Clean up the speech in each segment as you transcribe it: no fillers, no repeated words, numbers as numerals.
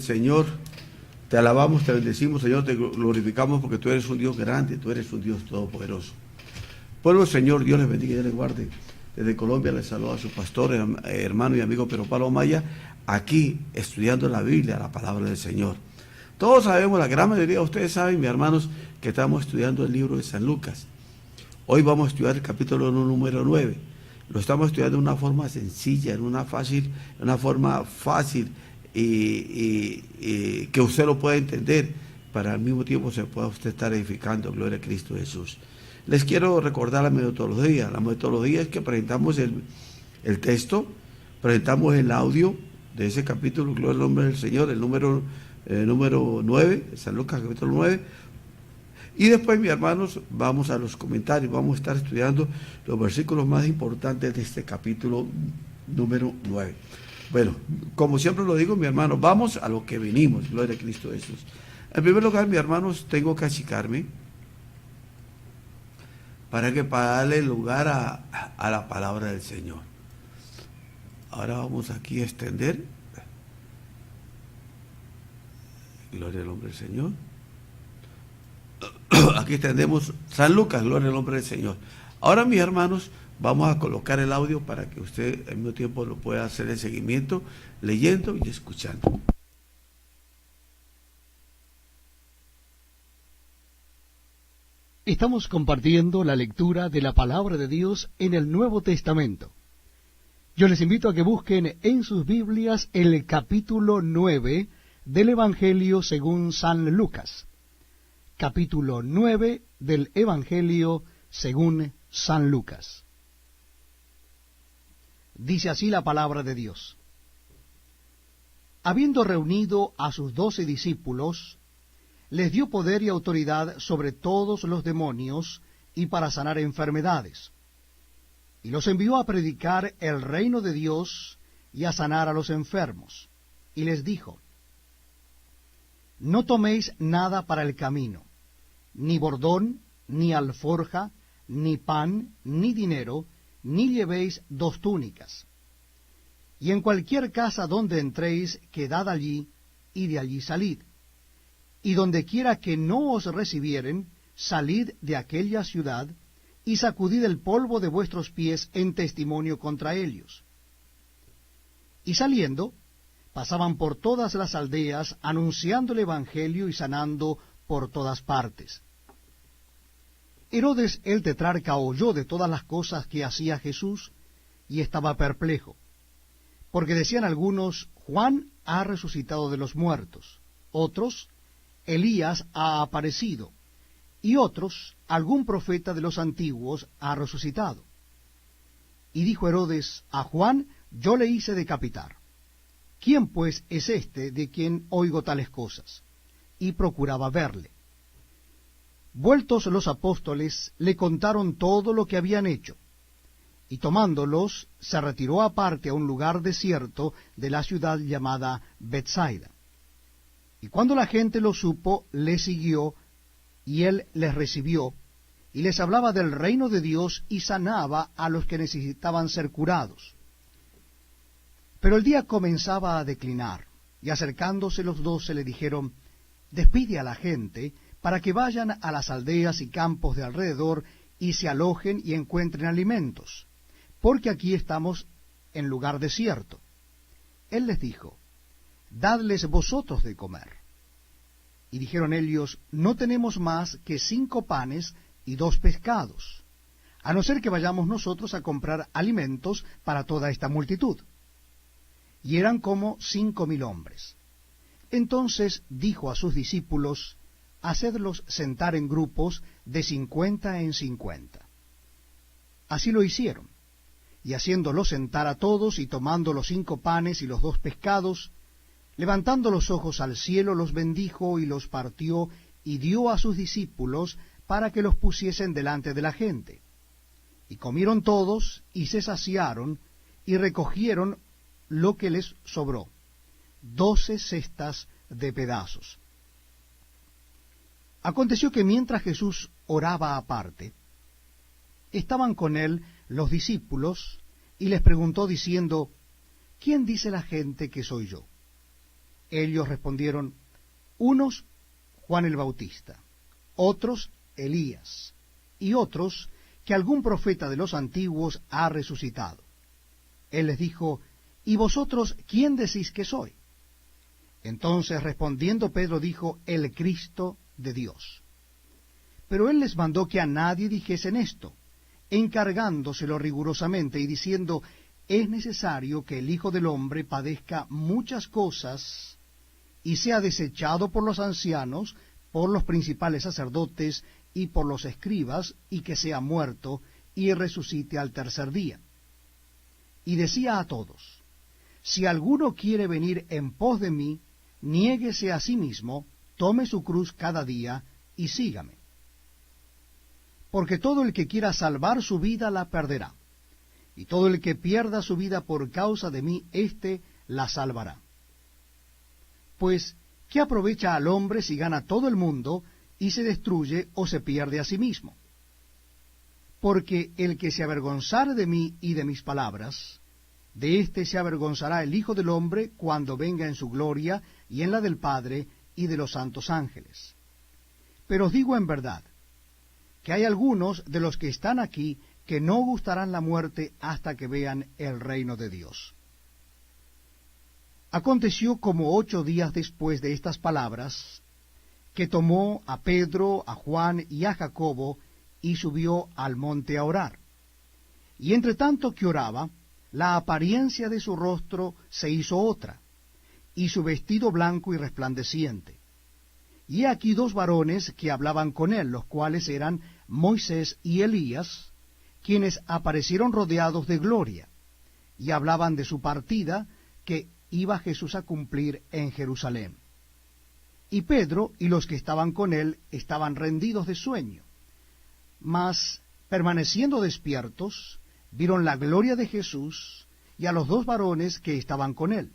Señor. Te alabamos, te bendecimos, Señor, te glorificamos porque tú eres un Dios grande, tú eres un Dios todopoderoso. Pueblo Señor, Dios les bendiga y Dios les guarde. Desde Colombia les saluda a su pastor, hermano y amigo Pedro Pablo Maya, aquí estudiando la Biblia, la palabra del Señor. Todos sabemos, la gran mayoría de ustedes saben, mis hermanos, que estamos estudiando el libro de San Lucas. Hoy vamos a estudiar el capítulo número 9. Lo estamos estudiando de una forma sencilla, en una forma fácil y que usted lo pueda entender, para al mismo tiempo se pueda usted estar edificando. Gloria a Cristo Jesús. Les quiero recordar la metodología. La metodología es que presentamos el texto, presentamos el audio de ese capítulo, gloria al nombre del Señor, el número 9, San Lucas capítulo 9. Y después, mis hermanos, vamos a los comentarios, vamos a estar estudiando los versículos más importantes de este capítulo número 9. Bueno, como siempre lo digo, mis hermanos, vamos a lo que venimos, gloria a Cristo Jesús. En primer lugar, mis hermanos, tengo que achicarme para darle lugar a la palabra del Señor. Ahora vamos aquí a extender. Gloria al nombre del Señor. Aquí extendemos San Lucas, gloria al nombre del Señor. Ahora, mis hermanos, vamos a colocar el audio para que usted al mismo tiempo lo pueda hacer el seguimiento, leyendo y escuchando. Estamos compartiendo la lectura de la Palabra de Dios en el Nuevo Testamento. Yo les invito a que busquen en sus Biblias el capítulo 9 del Evangelio según San Lucas. Capítulo 9 del Evangelio según San Lucas. Dice así la palabra de Dios. Habiendo reunido a sus 12 discípulos, les dio poder y autoridad sobre todos los demonios y para sanar enfermedades. Y los envió a predicar el reino de Dios y a sanar a los enfermos. Y les dijo, no toméis nada para el camino, ni bordón, ni alforja, ni pan, ni dinero, ni llevéis 2 túnicas. Y en cualquier casa donde entréis, quedad allí, y de allí salid. Y donde quiera que no os recibieren, salid de aquella ciudad, y sacudid el polvo de vuestros pies en testimonio contra ellos. Y saliendo, pasaban por todas las aldeas, anunciando el Evangelio y sanando por todas partes. Herodes el tetrarca oyó de todas las cosas que hacía Jesús, y estaba perplejo, porque decían algunos, Juan ha resucitado de los muertos, otros, Elías ha aparecido, y otros, algún profeta de los antiguos ha resucitado. Y dijo Herodes a Juan, yo le hice decapitar. ¿Quién pues es este de quien oigo tales cosas? Y procuraba verle. Vueltos los apóstoles, le contaron todo lo que habían hecho, y tomándolos, se retiró aparte a un lugar desierto de la ciudad llamada Betsaida. Y cuando la gente lo supo, le siguió, y él les recibió, y les hablaba del reino de Dios, y sanaba a los que necesitaban ser curados. Pero el día comenzaba a declinar, y acercándose los 12 le dijeron, despide a la gente, para que vayan a las aldeas y campos de alrededor, y se alojen y encuentren alimentos, porque aquí estamos en lugar desierto. Él les dijo, dadles vosotros de comer. Y dijeron ellos, no tenemos más que 5 panes y 2 pescados, a no ser que vayamos nosotros a comprar alimentos para toda esta multitud. Y eran como 5.000 hombres. Entonces dijo a sus discípulos, hacedlos sentar en grupos de 50 en 50. Así lo hicieron, y haciéndolos sentar a todos, y tomando los 5 panes y los 2 pescados, levantando los ojos al cielo, los bendijo y los partió, y dio a sus discípulos para que los pusiesen delante de la gente. Y comieron todos, y se saciaron, y recogieron lo que les sobró, 12 cestas de pedazos. Aconteció que mientras Jesús oraba aparte, estaban con él los discípulos, y les preguntó diciendo, ¿quién dice la gente que soy yo? Ellos respondieron: unos, Juan el Bautista; otros, Elías; y otros, que algún profeta de los antiguos ha resucitado. Él les dijo: ¿y vosotros quién decís que soy? Entonces respondiendo Pedro dijo: el Cristo de Dios. Pero él les mandó que a nadie dijesen esto, encargándoselo rigurosamente y diciendo: es necesario que el Hijo del Hombre padezca muchas cosas y sea desechado por los ancianos, por los principales sacerdotes y por los escribas, y que sea muerto y resucite al tercer día. Y decía a todos: si alguno quiere venir en pos de mí, niéguese a sí mismo, tome su cruz cada día y sígame. Porque todo el que quiera salvar su vida la perderá, y todo el que pierda su vida por causa de mí, éste la salvará. Pues, ¿qué aprovecha al hombre si gana todo el mundo y se destruye o se pierde a sí mismo? Porque el que se avergonzare de mí y de mis palabras, de éste se avergonzará el Hijo del Hombre cuando venga en su gloria y en la del Padre y de los santos ángeles. Pero os digo en verdad, que hay algunos de los que están aquí que no gustarán la muerte hasta que vean el reino de Dios. Aconteció como 8 días después de estas palabras, que tomó a Pedro, a Juan y a Jacobo, y subió al monte a orar. Y entre tanto que oraba, la apariencia de su rostro se hizo otra, y su vestido blanco y resplandeciente. Y he aquí 2 varones que hablaban con él, los cuales eran Moisés y Elías, quienes aparecieron rodeados de gloria, y hablaban de su partida que iba Jesús a cumplir en Jerusalén. Y Pedro y los que estaban con él estaban rendidos de sueño, mas permaneciendo despiertos, vieron la gloria de Jesús y a los 2 varones que estaban con él.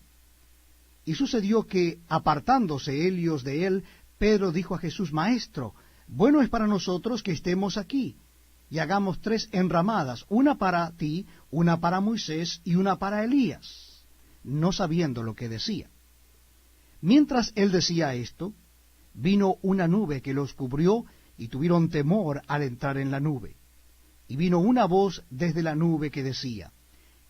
Y sucedió que, apartándose ellos de él, Pedro dijo a Jesús: Maestro, bueno es para nosotros que estemos aquí, y hagamos 3 enramadas, una para ti, una para Moisés y una para Elías, no sabiendo lo que decía. Mientras él decía esto, vino una nube que los cubrió, y tuvieron temor al entrar en la nube. Y vino una voz desde la nube que decía: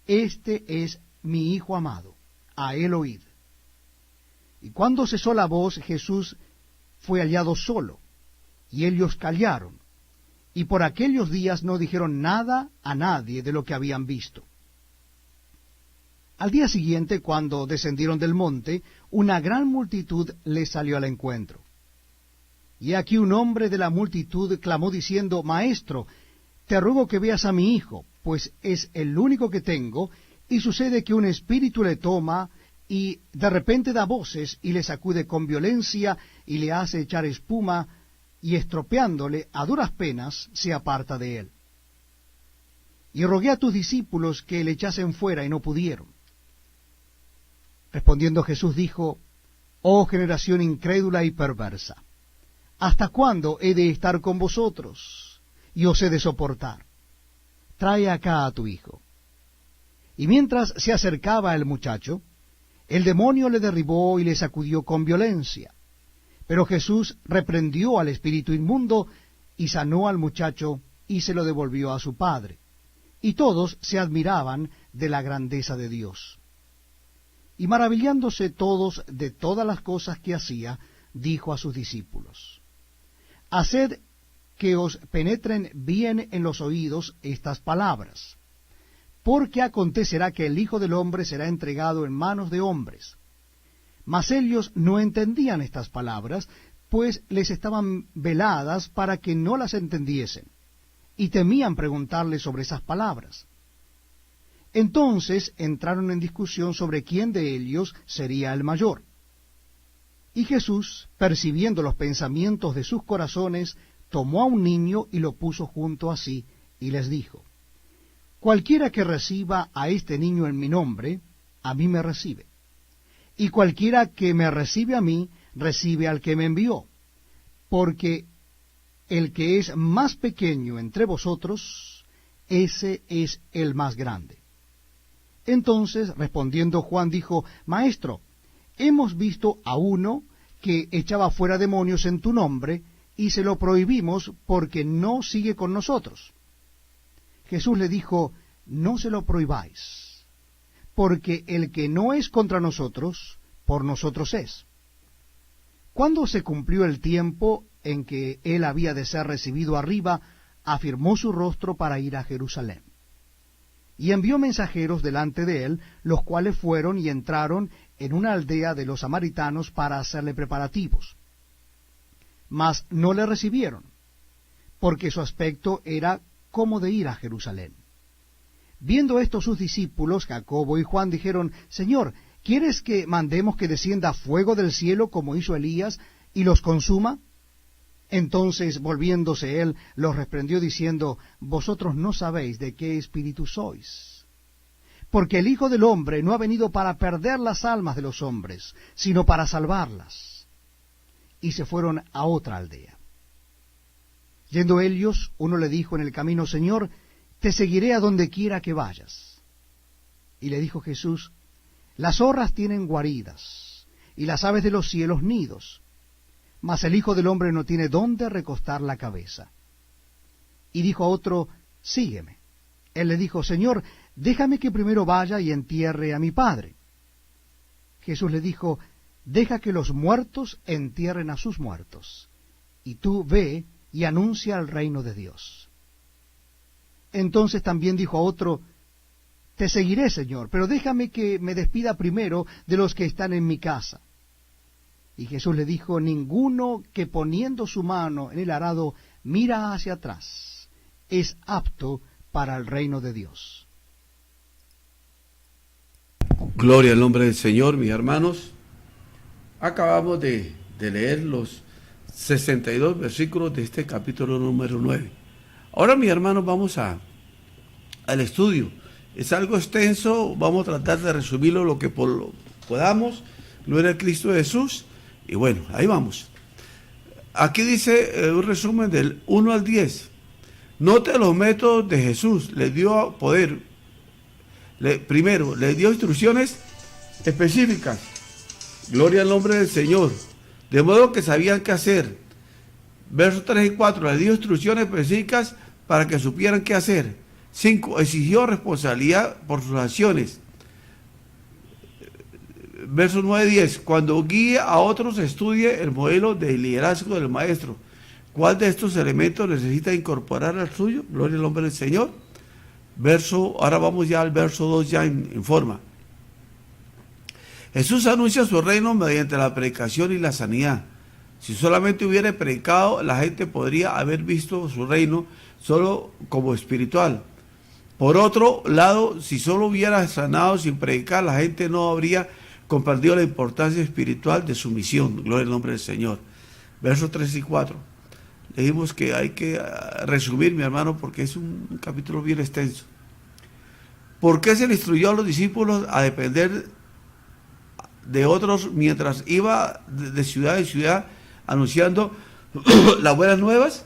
Este es mi Hijo amado, a él oíd. Y cuando cesó la voz, Jesús fue hallado solo, y ellos callaron, y por aquellos días no dijeron nada a nadie de lo que habían visto. Al día siguiente, cuando descendieron del monte, una gran multitud les salió al encuentro. Y aquí un hombre de la multitud clamó diciendo: Maestro, te ruego que veas a mi hijo, pues es el único que tengo, y sucede que un espíritu le toma, y de repente da voces, y le sacude con violencia, y le hace echar espuma, y estropeándole a duras penas, se aparta de él. Y rogué a tus discípulos que le echasen fuera, y no pudieron. Respondiendo Jesús dijo: Oh generación incrédula y perversa, ¿hasta cuándo he de estar con vosotros, y os he de soportar? Trae acá a tu hijo. Y mientras se acercaba el muchacho, el demonio le derribó y le sacudió con violencia. Pero Jesús reprendió al espíritu inmundo, y sanó al muchacho, y se lo devolvió a su padre. Y todos se admiraban de la grandeza de Dios. Y maravillándose todos de todas las cosas que hacía, dijo a sus discípulos: Haced que os penetren bien en los oídos estas palabras, porque acontecerá que el Hijo del Hombre será entregado en manos de hombres. Mas ellos no entendían estas palabras, pues les estaban veladas para que no las entendiesen, y temían preguntarle sobre esas palabras. Entonces entraron en discusión sobre quién de ellos sería el mayor. Y Jesús, percibiendo los pensamientos de sus corazones, tomó a un niño y lo puso junto a sí, y les dijo: Cualquiera que reciba a este niño en mi nombre, a mí me recibe. Y cualquiera que me recibe a mí, recibe al que me envió. Porque el que es más pequeño entre vosotros, ese es el más grande. Entonces, respondiendo Juan, dijo: Maestro, hemos visto a uno que echaba fuera demonios en tu nombre, y se lo prohibimos porque no sigue con nosotros. Jesús le dijo, no se lo prohibáis, porque el que no es contra nosotros, por nosotros es. Cuando se cumplió el tiempo en que él había de ser recibido arriba, afirmó su rostro para ir a Jerusalén. Y envió mensajeros delante de él, los cuales fueron y entraron en una aldea de los samaritanos para hacerle preparativos. Mas no le recibieron, porque su aspecto era como de ir a Jerusalén. Viendo esto sus discípulos, Jacobo y Juan, dijeron, Señor, ¿quieres que mandemos que descienda fuego del cielo como hizo Elías y los consuma? Entonces, volviéndose él, los reprendió diciendo, vosotros no sabéis de qué espíritu sois. Porque el Hijo del Hombre no ha venido para perder las almas de los hombres, sino para salvarlas. Y se fueron a otra aldea. Yendo ellos, uno le dijo en el camino, Señor, te seguiré a donde quiera que vayas. Y le dijo Jesús, las zorras tienen guaridas, y las aves de los cielos nidos, mas el Hijo del Hombre no tiene dónde recostar la cabeza. Y dijo a otro, sígueme. Él le dijo, Señor, déjame que primero vaya y entierre a mi padre. Jesús le dijo, deja que los muertos entierren a sus muertos, y tú ve y anuncia el reino de Dios. Entonces también dijo a otro, te seguiré, Señor, pero déjame que me despida primero de los que están en mi casa. Y Jesús le dijo, ninguno que poniendo su mano en el arado mira hacia atrás es apto para el reino de Dios. Gloria al nombre del Señor, mis hermanos. Acabamos de leer los 62 versículos de este capítulo número 9. Ahora, mis hermanos, vamos al estudio. Es algo extenso, vamos a tratar de resumirlo lo que podamos. Gloria al Cristo Jesús. Y bueno, ahí vamos. Aquí dice un resumen del 1 al 10. Note los métodos de Jesús. Le dio poder. Primero, le dio instrucciones específicas. Gloria al nombre del Señor. De modo que sabían qué hacer. Versos 3 y 4. Le dio instrucciones específicas para que supieran qué hacer. 5. Exigió responsabilidad por sus acciones. Versos 9 y 10. Cuando guíe a otros, estudie el modelo de liderazgo del maestro. ¿Cuál de estos elementos necesita incorporar al suyo? Gloria al nombre del Señor. Ahora vamos ya al verso 2 ya en forma. Jesús anuncia su reino mediante la predicación y la sanidad. Si solamente hubiera predicado, la gente podría haber visto su reino solo como espiritual. Por otro lado, si solo hubiera sanado sin predicar, la gente no habría comprendido la importancia espiritual de su misión. Gloria al nombre del Señor. Versos 3 y 4. Le dijimos que hay que resumir, mi hermano, porque es un capítulo bien extenso. ¿Por qué se le instruyó a los discípulos a depender de otros mientras iba de ciudad en ciudad anunciando las buenas nuevas?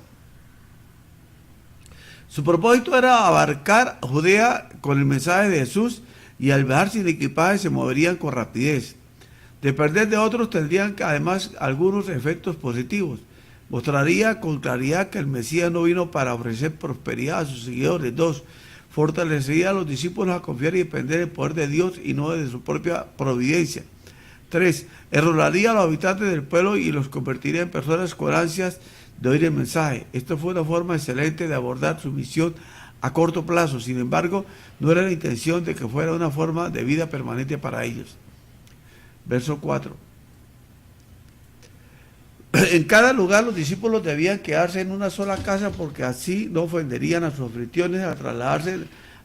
Su propósito era abarcar Judea con el mensaje de Jesús, y al viajar sin equipaje se moverían con rapidez. Depender de otros tendrían además algunos efectos positivos. Mostraría con claridad que el Mesías no vino para ofrecer prosperidad a sus seguidores. 2. Fortalecería a los discípulos a confiar y depender del poder de Dios y no de su propia providencia. 3. Enrolaría a los habitantes del pueblo y los convertiría en personas con ansias de oír el mensaje. Esto fue una forma excelente de abordar su misión a corto plazo. Sin embargo, no era la intención de que fuera una forma de vida permanente para ellos. Verso 4. En cada lugar los discípulos debían quedarse en una sola casa, porque así no ofenderían a sus anfitriones al trasladarse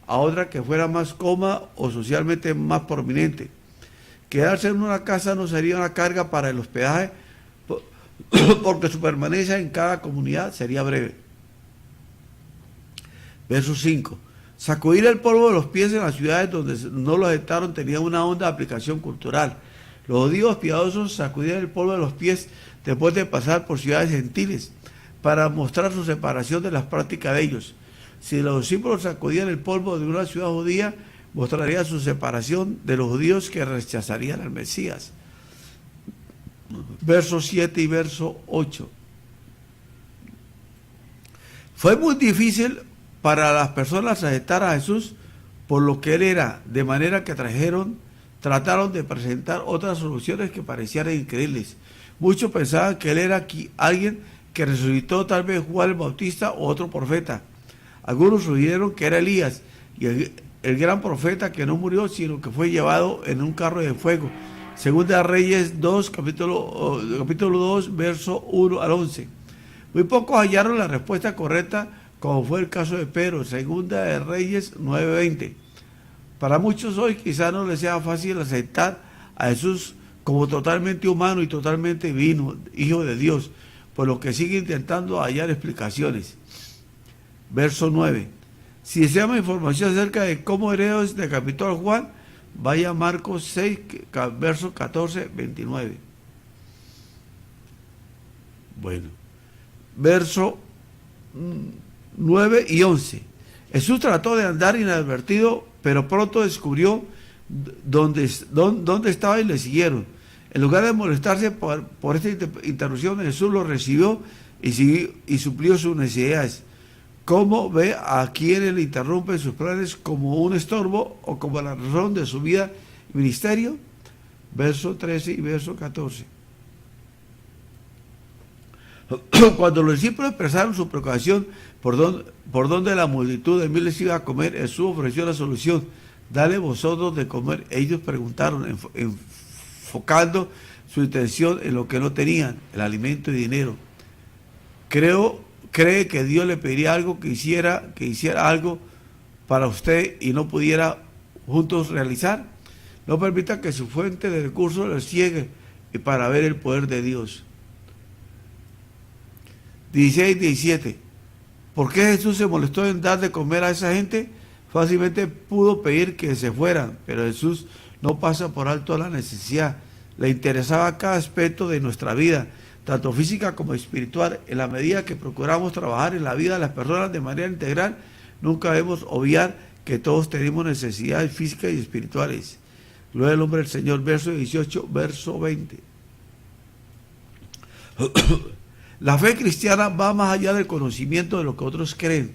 a otra que fuera más cómoda o socialmente más prominente. Quedarse en una casa no sería una carga para el hospedaje, porque su permanencia en cada comunidad sería breve. Verso 5. Sacudir el polvo de los pies en las ciudades donde no lo aceptaron tenía una honda aplicación cultural. Los judíos piadosos sacudían el polvo de los pies después de pasar por ciudades gentiles para mostrar su separación de las prácticas de ellos. Si los discípulos sacudían el polvo de una ciudad judía, mostraría su separación de los judíos que rechazarían al Mesías. verso 7 y verso 8. Fue muy difícil para las personas aceptar a Jesús por lo que él era, de manera que trataron de presentar otras soluciones que parecían increíbles. Muchos pensaban que él era alguien que resucitó, tal vez Juan el Bautista o otro profeta. Algunos sugirieron que era Elías, y el gran profeta que no murió, sino que fue llevado en un carro de fuego. Segunda Reyes 2, capítulo 2, verso 1 al 11. Muy pocos hallaron la respuesta correcta, como fue el caso de Pedro, Segunda de Reyes 9:20. Para muchos hoy quizás no les sea fácil aceptar a Jesús como totalmente humano y totalmente divino, Hijo de Dios, por lo que sigue intentando hallar explicaciones. Verso 9. Si deseamos información acerca de cómo Herodes decapitó a Juan, vaya a Marcos 6, versos 14, 29. Bueno, verso 9 y 11. Jesús trató de andar inadvertido, pero pronto descubrió dónde estaba y le siguieron. En lugar de molestarse por esta interrupción, Jesús lo recibió y suplió sus necesidades. ¿Cómo ve a quienes le interrumpen sus planes como un estorbo o como la razón de su vida y ministerio? Verso 13 y verso 14. Cuando los discípulos expresaron su preocupación por dónde la multitud de miles iba a comer, Jesús ofreció la solución: dale vosotros de comer. Ellos preguntaron, enfocando su intención en lo que no tenían, el alimento y dinero. ¿Cree que Dios le pediría algo, que hiciera algo para usted y no pudiera juntos realizar? No permita que su fuente de recursos le ciegue y para ver el poder de Dios. 16, 17. ¿Por qué Jesús se molestó en dar de comer a esa gente? Fácilmente pudo pedir que se fueran, pero Jesús no pasa por alto la necesidad. Le interesaba cada aspecto de nuestra vida, tanto física como espiritual. En la medida que procuramos trabajar en la vida de las personas de manera integral, nunca debemos obviar que todos tenemos necesidades físicas y espirituales. Gloria al nombre del Señor. Verso 18, verso 20. La fe cristiana va más allá del conocimiento de lo que otros creen.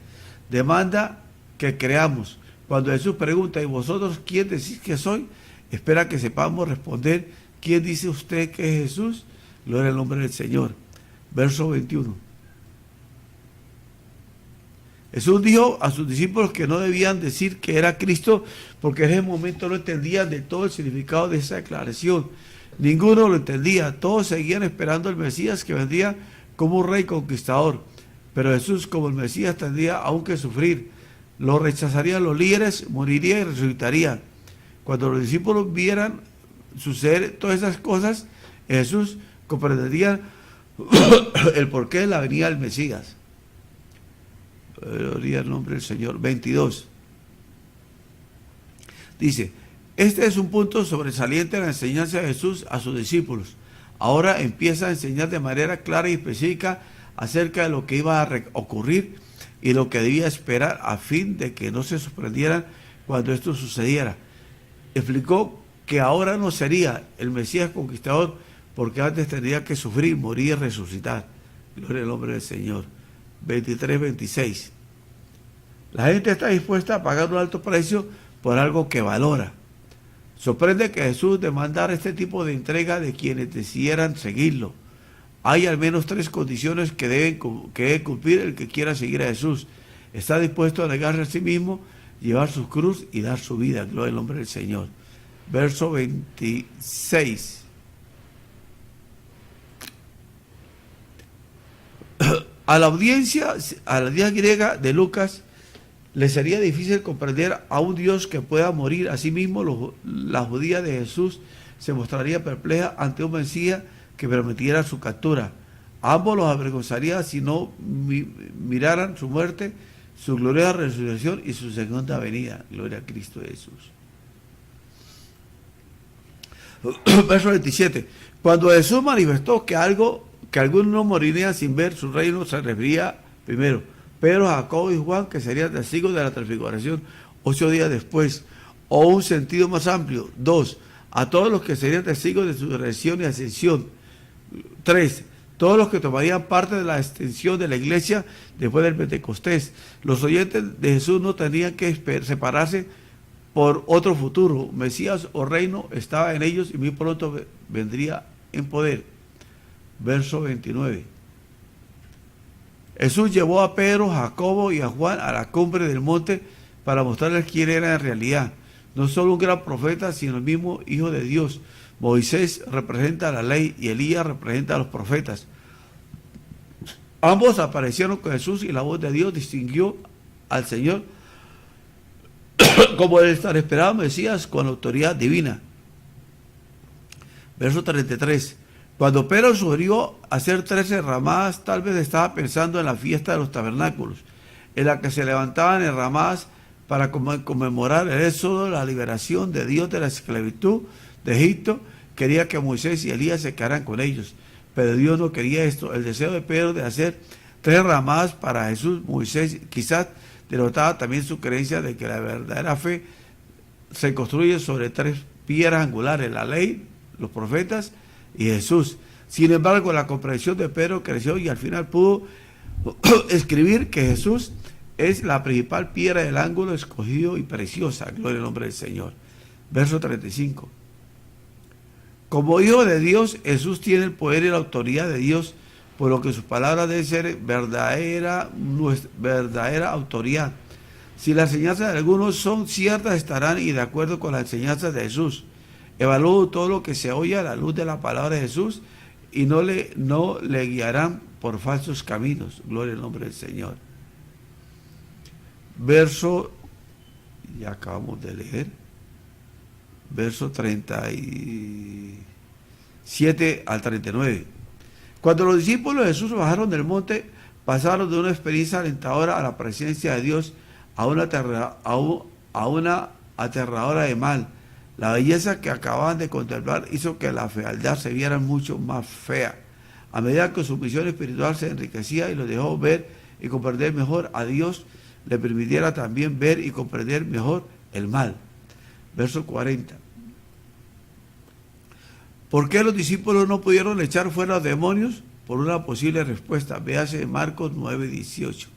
Demanda que creamos. Cuando Jesús pregunta, ¿y vosotros quién decís que soy?, espera que sepamos responder, ¿quién dice usted que es Jesús? Gloria al nombre del Señor. Verso 21. Jesús dijo a sus discípulos que no debían decir que era Cristo, porque en ese momento no entendían de todo el significado de esa declaración. Ninguno lo entendía. Todos seguían esperando al Mesías que vendría como un rey conquistador. Pero Jesús, como el Mesías, tendría aún que sufrir. Lo rechazarían los líderes, moriría y resucitaría. Cuando los discípulos vieran suceder todas esas cosas, Jesús comprendería el porqué de la venida del Mesías. Gloria al nombre del Señor. 22. Dice, este es un punto sobresaliente en la enseñanza de Jesús a sus discípulos. Ahora empieza a enseñar de manera clara y específica acerca de lo que iba a ocurrir y lo que debía esperar, a fin de que no se sorprendieran cuando esto sucediera. Explicó que ahora no sería el Mesías conquistador, porque antes tendría que sufrir, morir y resucitar. Gloria al nombre del Señor. 23, 26. La gente está dispuesta a pagar un alto precio por algo que valora. Sorprende que Jesús demandara este tipo de entrega de quienes decidieran seguirlo. Hay al menos 3 condiciones que debe cumplir el que quiera seguir a Jesús. Está dispuesto a negarse a sí mismo, llevar su cruz y dar su vida. Gloria al nombre del Señor. Verso 26. A la audiencia griega de Lucas le sería difícil comprender a un Dios que pueda morir a sí mismo. La judía de Jesús se mostraría perpleja ante un Mesías que permitiera su captura. A ambos los avergonzaría si no miraran su muerte, su gloriosa resurrección y su segunda venida. Gloria a Cristo Jesús. Verso 27. Cuando Jesús manifestó que algunos no morirían sin ver su reino, se refería primero Pedro, Jacobo y Juan, que serían testigos de la transfiguración 8 días después, o un sentido más amplio. 2. A todos los que serían testigos de su resurrección y ascensión. 3. Todos los que tomarían parte de la extensión de la iglesia después del Pentecostés. Los oyentes de Jesús no tenían que separarse por otro futuro. Mesías o reino estaba en ellos y muy pronto vendría en poder. Verso 29. Jesús llevó a Pedro, Jacobo y a Juan a la cumbre del monte para mostrarles quién era en realidad. No solo un gran profeta, sino el mismo Hijo de Dios. Moisés representa la ley y Elías representa a los profetas. Ambos aparecieron con Jesús y la voz de Dios distinguió al Señor como el tan esperado Mesías con autoridad divina. Verso 33. Cuando Pedro sugirió hacer 13 ramadas, tal vez estaba pensando en la fiesta de los tabernáculos, en la que se levantaban en ramadas para conmemorar el éxodo, la liberación de Dios de la esclavitud de Egipto. Quería que Moisés y Elías se quedaran con ellos, pero Dios no quería esto. El deseo de Pedro de hacer 3 ramadas para Jesús, Moisés, quizás denotaba también su creencia de que la verdadera fe se construye sobre 3 piedras angulares: la ley, los profetas y Jesús. Sin embargo, la comprensión de Pedro creció y al final pudo escribir que Jesús es la principal piedra del ángulo, escogido y preciosa. Gloria al nombre del Señor. Verso 35. Como Hijo de Dios, Jesús tiene el poder y la autoridad de Dios, por lo que sus palabras deben ser verdadera autoridad. Si las enseñanzas de algunos son ciertas, estarán y de acuerdo con las enseñanzas de Jesús. Evalúo todo lo que se oye a la luz de la palabra de Jesús y no le guiarán por falsos caminos. Gloria al nombre del Señor. Verso, ya acabamos de leer, verso 37 al 39. Cuando los discípulos de Jesús bajaron del monte, pasaron de una experiencia alentadora a la presencia de Dios a una aterradora de mal. La belleza que acababan de contemplar hizo que la fealdad se viera mucho más fea. A medida que su visión espiritual se enriquecía y los dejó ver y comprender mejor a Dios, le permitiera también ver y comprender mejor el mal. Verso 40. ¿Por qué los discípulos no pudieron echar fuera a los demonios? Por una posible respuesta. Véase Marcos 9:18.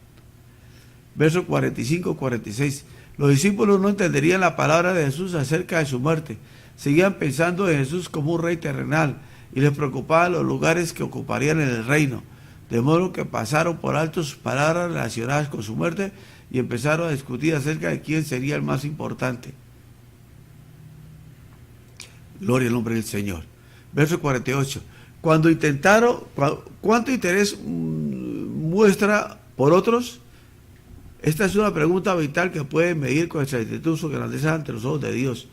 Verso 45-46. Los discípulos no entenderían la palabra de Jesús acerca de su muerte. Seguían pensando en Jesús como un rey terrenal y les preocupaban los lugares que ocuparían en el reino. De modo que pasaron por alto sus palabras relacionadas con su muerte y empezaron a discutir acerca de quién sería el más importante. Gloria al nombre del Señor. Verso 48. ¿Cuánto interés muestra por otros? Esta es una pregunta vital que puede medir con exactitud su grandeza ante los ojos de Dios.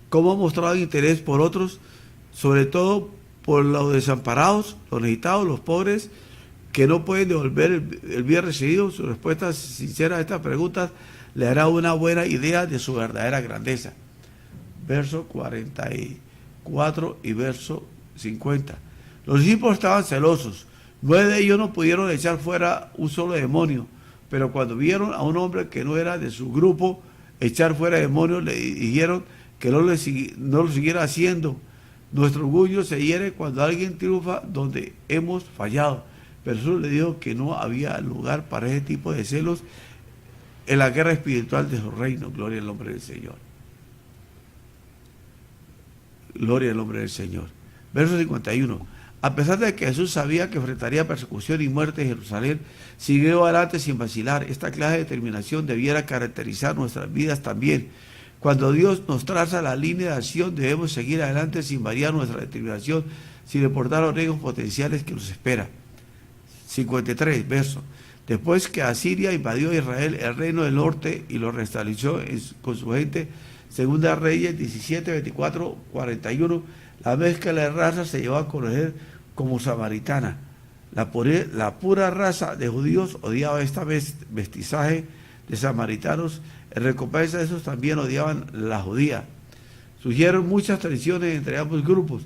¿Cómo ha mostrado interés por otros? Sobre todo por los desamparados, los necesitados, los pobres, que no pueden devolver el bien recibido. Su respuesta sincera a estas preguntas le dará una buena idea de su verdadera grandeza. Verso 44 y verso 50. Los discípulos estaban celosos. 9 de ellos no pudieron echar fuera un solo demonio, pero cuando vieron a un hombre que no era de su grupo echar fuera demonios, le dijeron que no lo siguiera haciendo. Nuestro orgullo se hiere cuando alguien triunfa donde hemos fallado. Pero Jesús le dijo que no había lugar para ese tipo de celos en la guerra espiritual de su reino. Gloria al nombre del Señor. Gloria al nombre del Señor. Verso 51. A pesar de que Jesús sabía que enfrentaría persecución y muerte en Jerusalén, siguió adelante sin vacilar. Esta clase de determinación debiera caracterizar nuestras vidas también. Cuando Dios nos traza la línea de acción, debemos seguir adelante sin variar nuestra determinación, sin importar los riesgos potenciales que nos espera. 53, verso. Después que Asiria invadió Israel, el reino del norte, y lo restableció con su gente, Segunda Reyes 17, 24, 41, la mezcla de razas se llevó a conocer como samaritana. La pura raza de judíos odiaba esta mestizaje de samaritanos. En recompensa de esos también odiaban la judía. Surgieron muchas tensiones entre ambos grupos,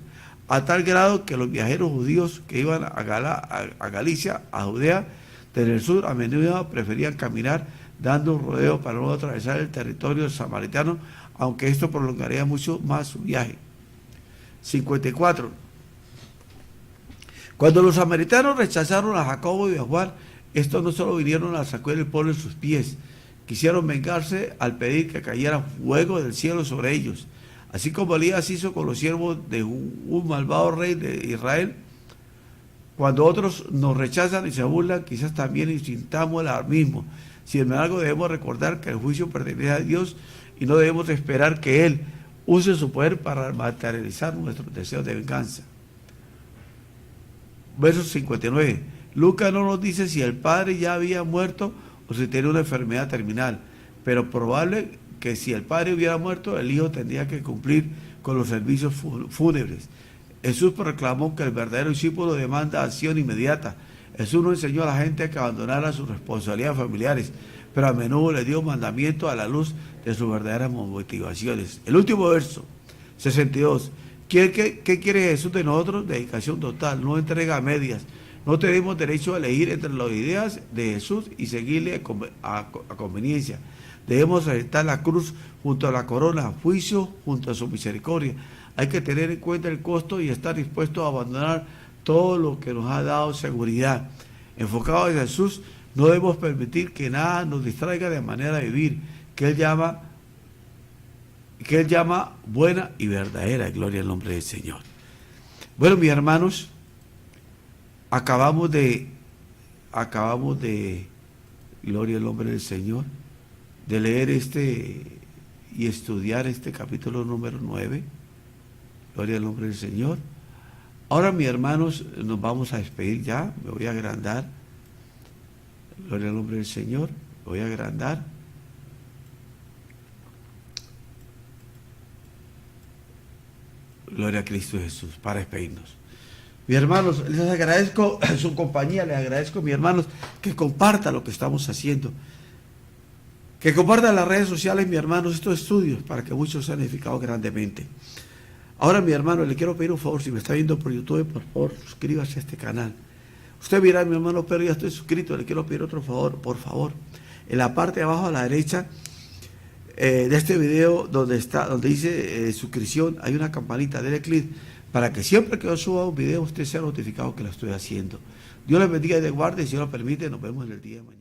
a tal grado que los viajeros judíos que iban a Galicia, a Judea, desde el sur, a menudo preferían caminar dando un rodeo para no atravesar el territorio samaritano, aunque esto prolongaría mucho más su viaje. 54. Cuando los samaritanos rechazaron a Jacobo y a Juan, estos no solo vinieron a sacudir el polvo en sus pies, quisieron vengarse al pedir que cayera fuego del cielo sobre ellos. Así como Elías hizo con los siervos de un malvado rey de Israel, cuando otros nos rechazan y se burlan, quizás también sintamos el mismo. Sin embargo, debemos recordar que el juicio pertenece a Dios y no debemos esperar que Él use su poder para materializar nuestros deseos de venganza. Verso 59. Lucas no nos dice si el padre ya había muerto o si tenía una enfermedad terminal, pero probable que si el padre hubiera muerto, el hijo tendría que cumplir con los servicios fúnebres. Jesús proclamó que el verdadero discípulo demanda acción inmediata. Jesús no enseñó a la gente que abandonara sus responsabilidades familiares, pero a menudo le dio mandamiento a la luz de sus verdaderas motivaciones. El último verso, 62. ¿Qué quiere Jesús de nosotros? Dedicación total, no entrega a medias. No tenemos derecho a elegir entre las ideas de Jesús y seguirle a conveniencia. Debemos aceptar la cruz junto a la corona, juicio junto a su misericordia. Hay que tener en cuenta el costo y estar dispuesto a abandonar todo lo que nos ha dado seguridad. Enfocados en Jesús, no debemos permitir que nada nos distraiga de manera de vivir, que Él llama buena y verdadera. Gloria al nombre del Señor. Bueno, mis hermanos, acabamos de, gloria al nombre del Señor, de leer y estudiar este capítulo número 9. Gloria al nombre del Señor. Ahora, mis hermanos, nos vamos a despedir ya. Me voy a agrandar. Gloria al nombre del Señor. Me voy a agrandar. Gloria a Cristo Jesús, para despedirnos. Mis hermanos, les agradezco su compañía, les agradezco, mis hermanos, que compartan lo que estamos haciendo. Que compartan las redes sociales, mis hermanos, estos estudios, para que muchos sean edificados grandemente. Ahora, mi hermano, le quiero pedir un favor, si me está viendo por YouTube, por favor, suscríbase a este canal. Usted verá, mi hermano, pero ya estoy suscrito, le quiero pedir otro favor, por favor. En la parte de abajo a la derecha de este video, donde dice suscripción, hay una campanita, dele clic, para que siempre que yo suba un video, usted sea notificado que lo estoy haciendo. Dios les bendiga y les guarde, y si Dios lo permite, nos vemos en el día de mañana.